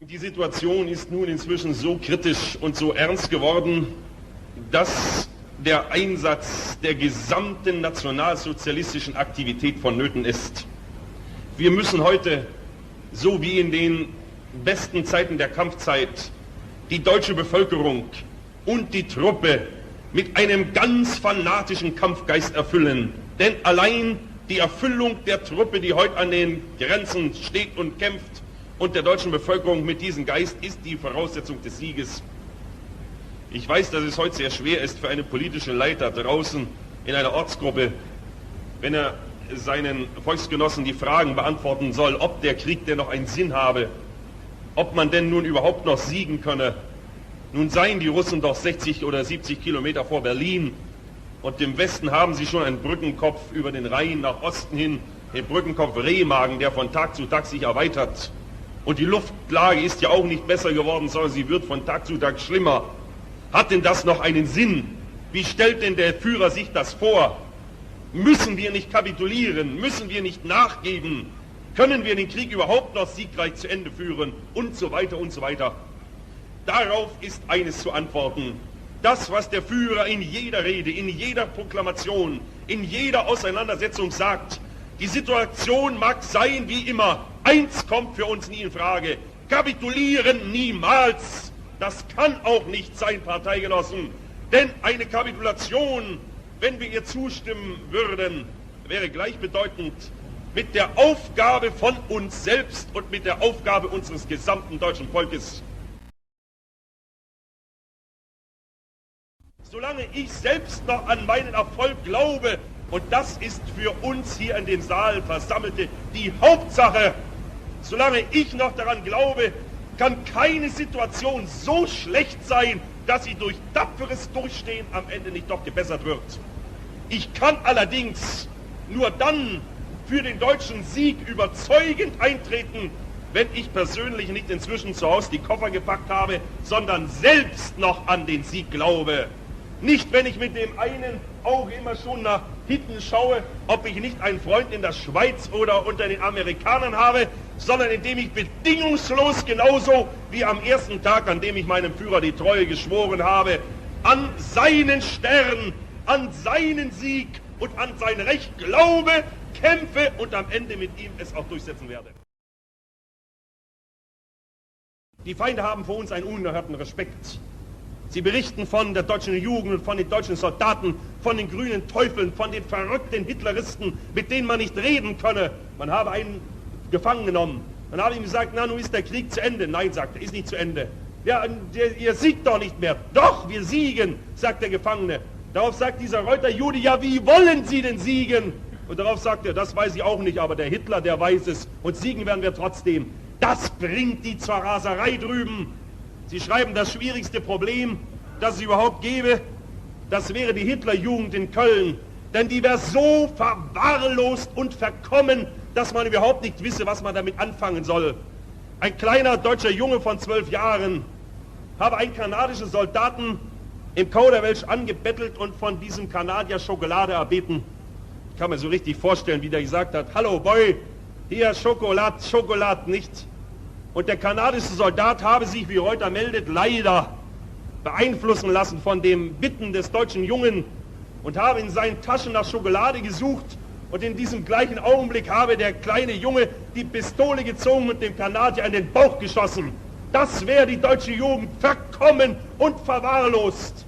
Die Situation ist nun inzwischen so kritisch und so ernst geworden, dass der Einsatz der gesamten nationalsozialistischen Aktivität vonnöten ist. Wir müssen heute, so wie in den besten Zeiten der Kampfzeit, die deutsche Bevölkerung und die Truppe mit einem ganz fanatischen Kampfgeist erfüllen. Denn allein die Erfüllung der Truppe, die heute an den Grenzen steht und kämpft, und der deutschen Bevölkerung mit diesem Geist ist die Voraussetzung des Sieges. Ich weiß, dass es heute sehr schwer ist für einen politischen Leiter draußen in einer Ortsgruppe, wenn er seinen Volksgenossen die Fragen beantworten soll, ob der Krieg denn noch einen Sinn habe, ob man denn nun überhaupt noch siegen könne. Nun seien die Russen doch 60 oder 70 Kilometer vor Berlin und im Westen haben sie schon einen Brückenkopf über den Rhein nach Osten hin, den Brückenkopf Remagen, der von Tag zu Tag sich erweitert. Und die Luftlage ist ja auch nicht besser geworden, sondern sie wird von Tag zu Tag schlimmer. Hat denn das noch einen Sinn? Wie stellt denn der Führer sich das vor? Müssen wir nicht kapitulieren? Müssen wir nicht nachgeben? Können wir den Krieg überhaupt noch siegreich zu Ende führen? Und so weiter und so weiter. Darauf ist eines zu antworten. Das, was der Führer in jeder Rede, in jeder Proklamation, in jeder Auseinandersetzung sagt, die Situation mag sein wie immer. Eins kommt für uns nie in Frage. Kapitulieren niemals. Das kann auch nicht sein, Parteigenossen. Denn eine Kapitulation, wenn wir ihr zustimmen würden, wäre gleichbedeutend mit der Aufgabe von uns selbst und mit der Aufgabe unseres gesamten deutschen Volkes. Solange ich selbst noch an meinen Erfolg glaube, und das ist für uns hier in dem Saal Versammelte die Hauptsache, solange ich noch daran glaube, kann keine Situation so schlecht sein, dass sie durch tapferes Durchstehen am Ende nicht doch gebessert wird. Ich kann allerdings nur dann für den deutschen Sieg überzeugend eintreten, wenn ich persönlich nicht inzwischen zu Hause die Koffer gepackt habe, sondern selbst noch an den Sieg glaube. Nicht, wenn ich mit dem einen Auge immer schon nach hinten schaue, ob ich nicht einen Freund in der Schweiz oder unter den Amerikanern habe, sondern indem ich bedingungslos genauso wie am ersten Tag, an dem ich meinem Führer die Treue geschworen habe, an seinen Stern, an seinen Sieg und an sein Recht glaube, kämpfe und am Ende mit ihm es auch durchsetzen werde. Die Feinde haben vor uns einen unerhörten Respekt. Sie berichten von der deutschen Jugend und von den deutschen Soldaten, von den grünen Teufeln, von den verrückten Hitleristen, mit denen man nicht reden könne. Man habe einen gefangen genommen. Man habe ihm gesagt, na, nun ist der Krieg zu Ende. Nein, sagt er, ist nicht zu Ende. Ja, ihr siegt doch nicht mehr. Doch, wir siegen, sagt der Gefangene. Darauf sagt dieser Reuter-Jude, ja, wie wollen Sie denn siegen? Und darauf sagt er, das weiß ich auch nicht, aber der Hitler, der weiß es. Und siegen werden wir trotzdem. Das bringt die zur Raserei drüben. Sie schreiben, das schwierigste Problem, das es überhaupt gäbe, das wäre die Hitlerjugend in Köln. Denn die wäre so verwahrlost und verkommen, dass man überhaupt nicht wisse, was man damit anfangen soll. Ein kleiner deutscher Junge von 12 Jahren habe einen kanadischen Soldaten im Kauderwelsch angebettelt und von diesem Kanadier Schokolade erbeten. Ich kann mir so richtig vorstellen, wie der gesagt hat, hallo Boy, hier Schokolade nicht. Und der kanadische Soldat habe sich, wie Reuter meldet, leider beeinflussen lassen von dem Bitten des deutschen Jungen und habe in seinen Taschen nach Schokolade gesucht und in diesem gleichen Augenblick habe der kleine Junge die Pistole gezogen und dem Kanadier in den Bauch geschossen. Das wäre die deutsche Jugend verkommen und verwahrlost.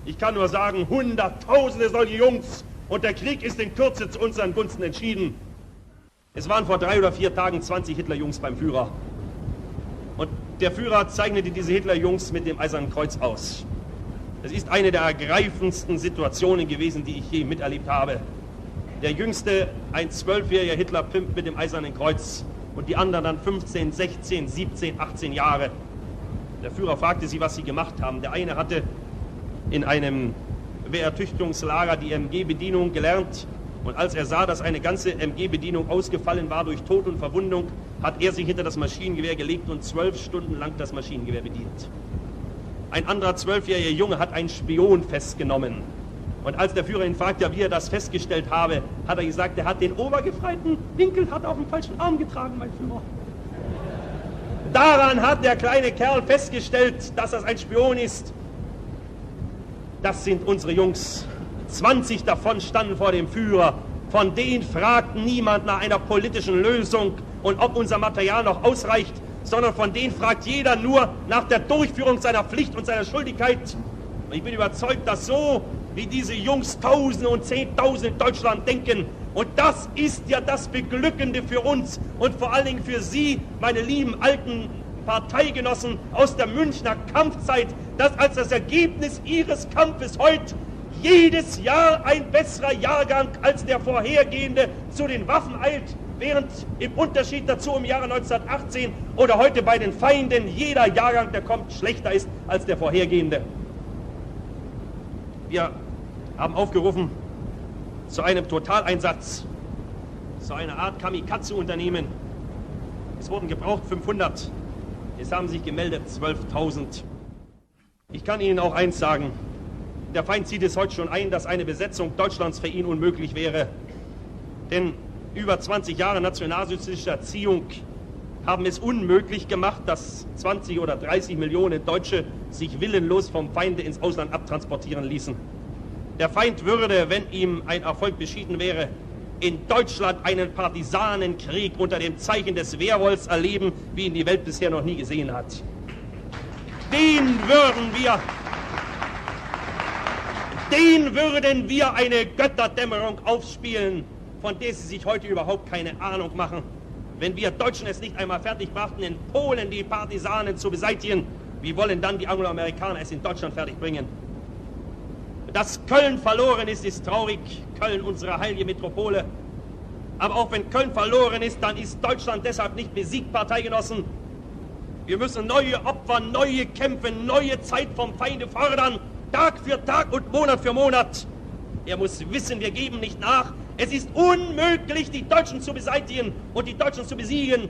Ich kann nur sagen, Hunderttausende solche Jungs und der Krieg ist in Kürze zu unseren Gunsten entschieden. Es waren vor 3 oder 4 Tagen 20 Hitlerjungs beim Führer. Und der Führer zeichnete diese Hitlerjungs mit dem Eisernen Kreuz aus. Es ist eine der ergreifendsten Situationen gewesen, die ich je miterlebt habe. Der Jüngste, ein 12-jähriger Hitlerpimp mit dem Eisernen Kreuz und die anderen dann 15, 16, 17, 18 Jahre. Der Führer fragte sie, was sie gemacht haben. Der eine hatte in einem Wehrertüchtigungslager die MG-Bedienung gelernt. Und als er sah, dass eine ganze MG-Bedienung ausgefallen war durch Tod und Verwundung, hat er sich hinter das Maschinengewehr gelegt und 12 Stunden lang das Maschinengewehr bedient. Ein anderer 12-jähriger Junge hat einen Spion festgenommen. Und als der Führer ihn fragte, wie er das festgestellt habe, hat er gesagt, er hat den obergefreiten Winkel auf dem falschen Arm getragen, mein Führer. Daran hat der kleine Kerl festgestellt, dass das ein Spion ist. Das sind unsere Jungs. 20 davon standen vor dem Führer. Von denen fragt niemand nach einer politischen Lösung und ob unser Material noch ausreicht, sondern von denen fragt jeder nur nach der Durchführung seiner Pflicht und seiner Schuldigkeit. Und ich bin überzeugt, dass so wie diese Jungs Tausende und Zehntausende in Deutschland denken. Und das ist ja das Beglückende für uns und vor allen Dingen für Sie, meine lieben alten Parteigenossen aus der Münchner Kampfzeit, dass als das Ergebnis Ihres Kampfes heute jedes Jahr ein besserer Jahrgang als der vorhergehende zu den Waffen eilt, während im Unterschied dazu im Jahre 1918 oder heute bei den Feinden jeder Jahrgang, der kommt, schlechter ist als der vorhergehende. Wir haben aufgerufen zu einem Totaleinsatz, zu einer Art Kamikaze-Unternehmen. Es wurden gebraucht 500, es haben sich gemeldet 12.000. Ich kann Ihnen auch eins sagen, der Feind sieht es heute schon ein, dass eine Besetzung Deutschlands für ihn unmöglich wäre. Denn über 20 Jahre nationalsozialistische Erziehung haben es unmöglich gemacht, dass 20 oder 30 Millionen Deutsche sich willenlos vom Feinde ins Ausland abtransportieren ließen. Der Feind würde, wenn ihm ein Erfolg beschieden wäre, in Deutschland einen Partisanenkrieg unter dem Zeichen des Wehrwolfs erleben, wie ihn die Welt bisher noch nie gesehen hat. Den würden wir eine Götterdämmerung aufspielen, von der sie sich heute überhaupt keine Ahnung machen. Wenn wir Deutschen es nicht einmal fertig brachten, in Polen die Partisanen zu beseitigen, wie wollen dann die Angloamerikaner es in Deutschland fertigbringen? Dass Köln verloren ist, ist traurig. Köln, unsere heilige Metropole. Aber auch wenn Köln verloren ist, dann ist Deutschland deshalb nicht besiegt, Parteigenossen. Wir müssen neue Opfer, neue Kämpfe, neue Zeit vom Feinde fordern. Tag für Tag und Monat für Monat. Er muss wissen, wir geben nicht nach. Es ist unmöglich, die Deutschen zu beseitigen und die Deutschen zu besiegen.